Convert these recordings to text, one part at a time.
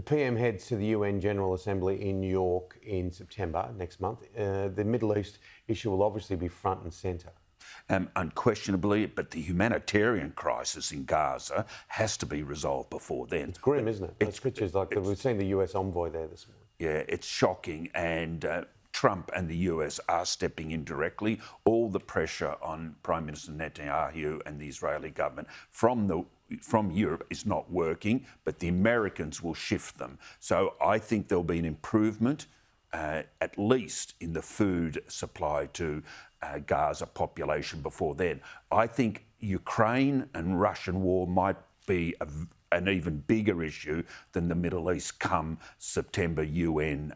PM heads to the UN General Assembly in New York in September next month. The Middle East issue will obviously be front and centre. Unquestionably, but the humanitarian crisis in Gaza has to be resolved before then. It's grim, isn't it? Those pictures, we've seen the US envoy there this morning. Yeah, it's shocking, and Trump and the US are stepping in directly. All the pressure on Prime Minister Netanyahu and the Israeli government from Europe is not working, but the Americans will shift them. So I think there'll be an improvement, at least in the food supply to Gaza population before then. I think Ukraine and Russian war might be an even bigger issue than the Middle East come September UN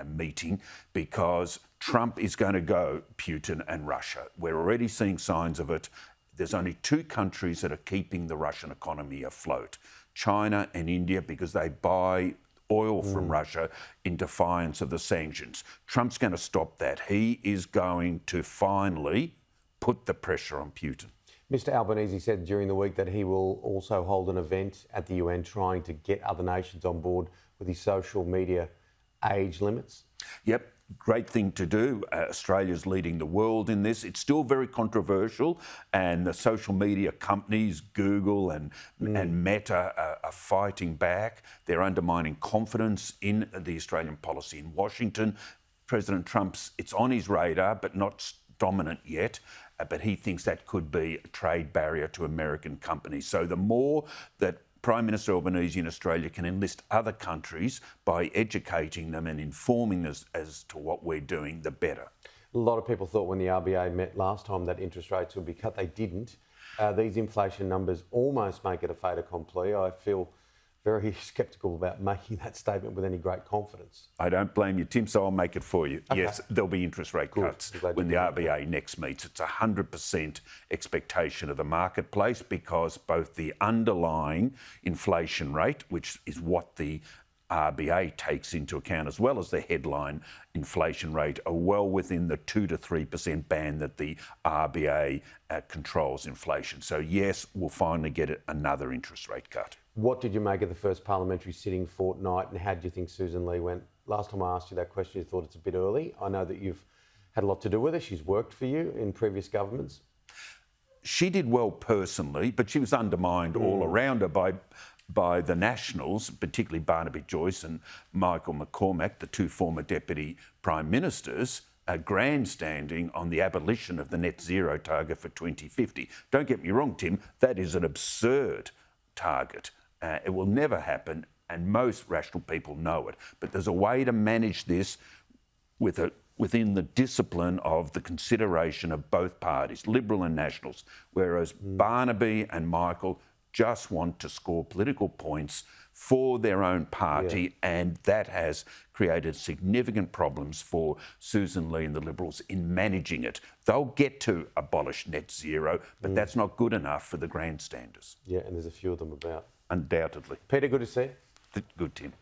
meeting, because Trump is going to go Putin and Russia. We're already seeing signs of it. There's only two countries that are keeping the Russian economy afloat, China and India, because they buy oil from Russia in defiance of the sanctions. Trump's going to stop that. He is going to finally put the pressure on Putin. Mr Albanese said during the week that he will also hold an event at the UN trying to get other nations on board with his social media age limits. Yep. Great thing to do. Australia's leading the world in this. It's still very controversial, and the social media companies, Google and Meta, are fighting back. They're undermining confidence in the Australian policy in Washington. President Trump's, it's on his radar, but not dominant yet. But he thinks that could be a trade barrier to American companies. So the more that Prime Minister Albanese in Australia can enlist other countries by educating them and informing them as to what we're doing, the better. A lot of people thought when the RBA met last time that interest rates would be cut. They didn't. These inflation numbers almost make it a fait accompli. I feel very sceptical about making that statement with any great confidence. I don't blame you, Tim, so I'll make it for you. Okay. Yes, there'll be interest rate cuts when the RBA next meets. It's 100% expectation of the marketplace, because both the underlying inflation rate, which is what the RBA takes into account, as well as the headline inflation rate, are well within the 2 to 3% band that the RBA controls inflation. So yes, we'll finally get another interest rate cut. What did you make of the first parliamentary sitting fortnight, and how do you think Susan Lee went? Last time I asked you that question, you thought it's a bit early. I know that you've had a lot to do with her. She's worked for you in previous governments. She did well personally, but she was undermined all around her by the Nationals, particularly Barnaby Joyce and Michael McCormack, the two former Deputy Prime Ministers, grandstanding on the abolition of the net zero target for 2050. Don't get me wrong, Tim, that is an absurd target. It will never happen, and most rational people know it. But there's a way to manage this within the discipline of the consideration of both parties, Liberal and Nationals, whereas Barnaby and Michael just want to score political points for their own party, and that has created significant problems for Susan Lee and the Liberals in managing it. They'll get to abolish net zero, but that's not good enough for the grandstanders. Yeah, and there's a few of them about. Undoubtedly. Peter, good to see you. Good, Tim.